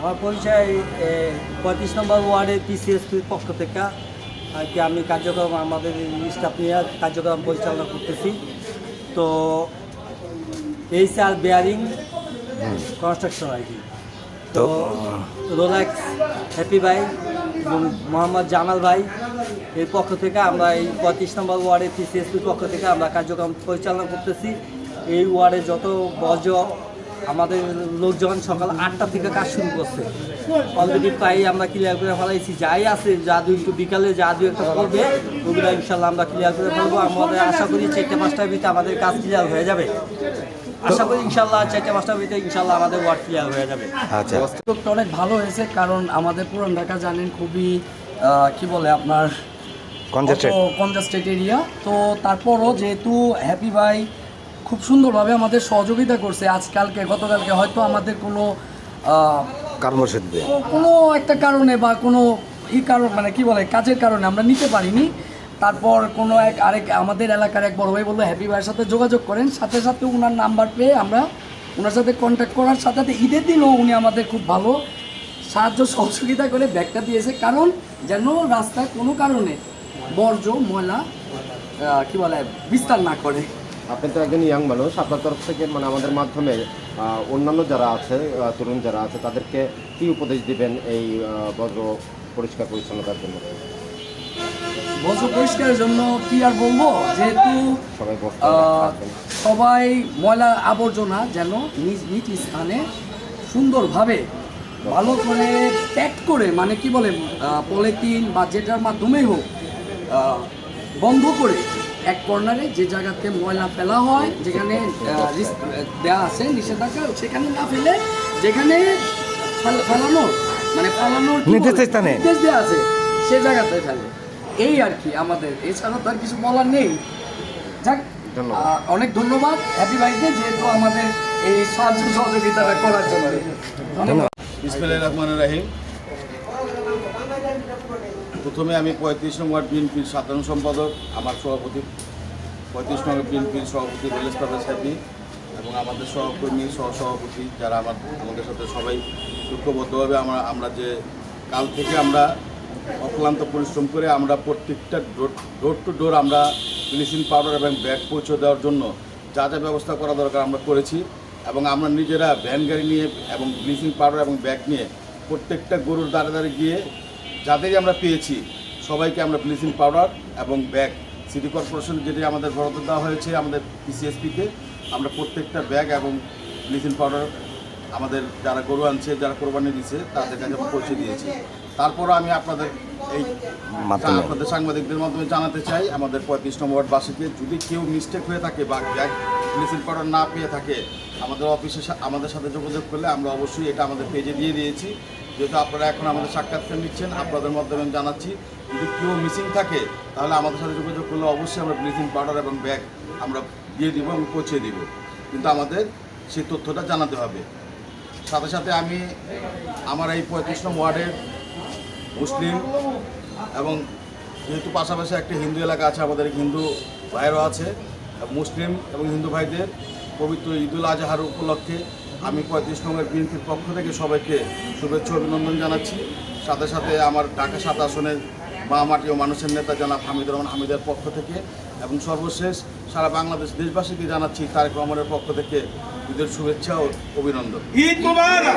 আমার পরিচয় 35 নম্বর ওয়ার্ডের পিসিএসপির পক্ষ থেকে আর কি আমি কার্যক্রম আমাদের স্টাফ নিয়ে কার্যক্রম পরিচালনা করতেছি। তো এইচআর বেয়ারিং কনস্ট্রাকশন আর কি। তো রোলেক্স হ্যাপি ভাই এবং মোহাম্মদ জামাল ভাই এর পক্ষ থেকে আমরা এই 35 নম্বর ওয়ার্ডের পিসিএসপির পক্ষ থেকে আমরা কার্যক্রম পরিচালনা করতেছি। এই ওয়ার্ডে যত বর্জ্য আমাদের লোকজন সকাল 8টা থেকে কাজ শুরু করছে, অলরেডি প্রায় আমরা ক্লিয়ার করে ফেলাইছি। যাই আছে যা দুই একটু বিকালে যা দু একটা করবে ওগুলো ইনশাল্লাহ আমরা ক্লিয়ার করে ফেলবো। আমাদের আশা করি 4-5টার ভিতরে আমাদের কাজ ক্লিয়ার হয়ে যাবে। আশা করি ইনশাল্লাহ 4-5টার ভিতরে ইনশাল্লাহ আমাদের ওয়ার্ড ক্লিয়ার হয়ে যাবে। আচ্ছা, উদ্যোগটা অনেক ভালো হয়েছে, কারণ আমাদের পুরান ঢাকা জানেন খুবই কি বলে আপনার কনজাস্টেড এরিয়া। তো তারপরও যেহেতু হ্যাপি ভাই খুব সুন্দরভাবে আমাদের সহযোগিতা করছে, আজকালকে গতকালকে হয়তো আমাদের কোনো কোনো একটা কারণে বা কোনো কারণ মানে কি বলে কাজের কারণে আমরা নিতে পারিনি। তারপর কোনো আরেক আমাদের এলাকার এক বড় ভাই বললো হ্যাপি ভাইয়ের সাথে যোগাযোগ করেন, সাথে সাথে ওনার নাম্বার পেয়ে আমরা ওনার সাথে কন্ট্যাক্ট করার সাথে সাথে ঈদের দিনও উনি আমাদের খুব ভালো সাহায্য সহযোগিতা করে ব্যাগটা দিয়েছে, কারণ যেন রাস্তায় কোনো কারণে বর্জ্য ময়লা কি বলে বিস্তার না করে। আপনি তো একজন ইয়াং মানুষ, আপনার তরফ থেকে মানে আমাদের মাধ্যমে অন্যান্য যারা আছে তরুণ যারা আছে তাদেরকে কী উপদেশ দিবেন এই বজ্র পরিষ্কার পরিচ্ছন্নতার জন্য? বজ্র পরিষ্কারের জন্য কি আর বলবো, যেহেতু সবাই ময়লা আবর্জনা যেন নিজ নিজ স্থানে সুন্দরভাবে ভালো করে প্যাক করে মানে কি বলে পলিথিন বা যেটার মাধ্যমেই হোক বন্ধ করে এক কর্নারে যে জায়গাতে ময়লা ফেলা হয়, যেখানে দেওয়া আছে নিষেধাজ্ঞা, সেখানে না ফেলে যেখানে ফেলানোর মানে ফালানোর নির্দেশ দেওয়া আছে সে জায়গাতে ফেলে। এই আর কি আমাদের, এছাড়া তো আর কিছু বলার নেই। যাক, অনেক ধন্যবাদ হ্যাপি ভাইকে যেহেতু আমাদের এই সাহায্য সহযোগিতাটা করার জন্য। ধন্যবাদ। বিসমিল্লাহির রহমানির রহিম। প্রথমে আমি 35 নং ওয়ার্ড বিএনপির সাধারণ সম্পাদক, আমার সভাপতি 35 নং বিএনপির সভাপতি রিলেস পারভেজ হ্যাপি এবং আমাদের সহকর্মী সহসভাপতি যারা আমাদের সাথে সবাই ঐক্যবদ্ধভাবে আমরা যে কাল থেকে আমরা অক্লান্ত পরিশ্রম করে আমরা প্রত্যেকটা ডোর টু ডোর আমরা ব্লিচিং পাউডার এবং ব্যাগ পৌঁছে দেওয়ার জন্য যা যা ব্যবস্থা করা দরকার আমরা করেছি এবং আমরা নিজেরা ভ্যান গাড়ি নিয়ে এবং ব্লিচিং পাউডার এবং ব্যাগ নিয়ে প্রত্যেকটা গরুর দ্বারে দ্বারে গিয়ে যাদেরই আমরা পেয়েছি সবাইকে আমরা ব্লিচিং পাউডার এবং ব্যাগ সিটি কর্পোরেশন যেটি আমাদের বরাদ্দ দেওয়া হয়েছে আমাদের পিসিএসপিকে আমরা প্রত্যেকটা ব্যাগ এবং ব্লিচিং পাউডার আমাদের যারা গরু আনছে যারা কোরবানি দিচ্ছে তাদের কাছে পৌঁছে দিয়েছি। তারপরও আমি আপনাদের সাংবাদিকদের মাধ্যমে জানাতে চাই আমাদের 35 নম্বর ওয়ার্ডবাসীকে, যদি কেউ মিস্টেক হয়ে থাকে বা ব্যাগ ব্লিচিং পাউডার না পেয়ে থাকে আমাদের অফিসে আমাদের সাথে যোগাযোগ করলে আমরা অবশ্যই এটা আমাদের পেজে দিয়ে দিয়েছি। যেহেতু আপনারা এখন আমাদের সাক্ষাৎকার নিচ্ছেন, আপনাদের মাধ্যমে আমি জানাচ্ছি যদি কেউ মিসিং থাকে তাহলে আমাদের সাথে যোগাযোগ করলে অবশ্যই আমরা ব্লিচিং পাউডার এবং ব্যাগ আমরা দিয়ে দিব এবং পৌঁছে দিব, কিন্তু আমাদের সেই তথ্যটা জানাতে হবে। সাথে সাথে আমি আমার এই 35 নং ওয়ার্ডের মুসলিম এবং যেহেতু পাশাপাশি একটা হিন্দু এলাকা আছে, আমাদের হিন্দু ভাইয়েরও আছে, মুসলিম এবং হিন্দু ভাইদের পবিত্র ঈদুল আজহার উপলক্ষে আমি 35 নম্বর বিএনপির পক্ষ থেকে সবাইকে শুভেচ্ছা অভিনন্দন জানাচ্ছি। সাথে সাথে আমার ঢাকা 7 আসনের মা মাটি ও মানুষের নেতা জনাব হামিদুর রহমান হামিদের পক্ষ থেকে এবং সর্বশেষ সারা বাংলাদেশ দেশবাসীকে জানাচ্ছি তারেক রহমানের পক্ষ থেকে ঈদের শুভেচ্ছা ও অভিনন্দন। ঈদ মুবারক।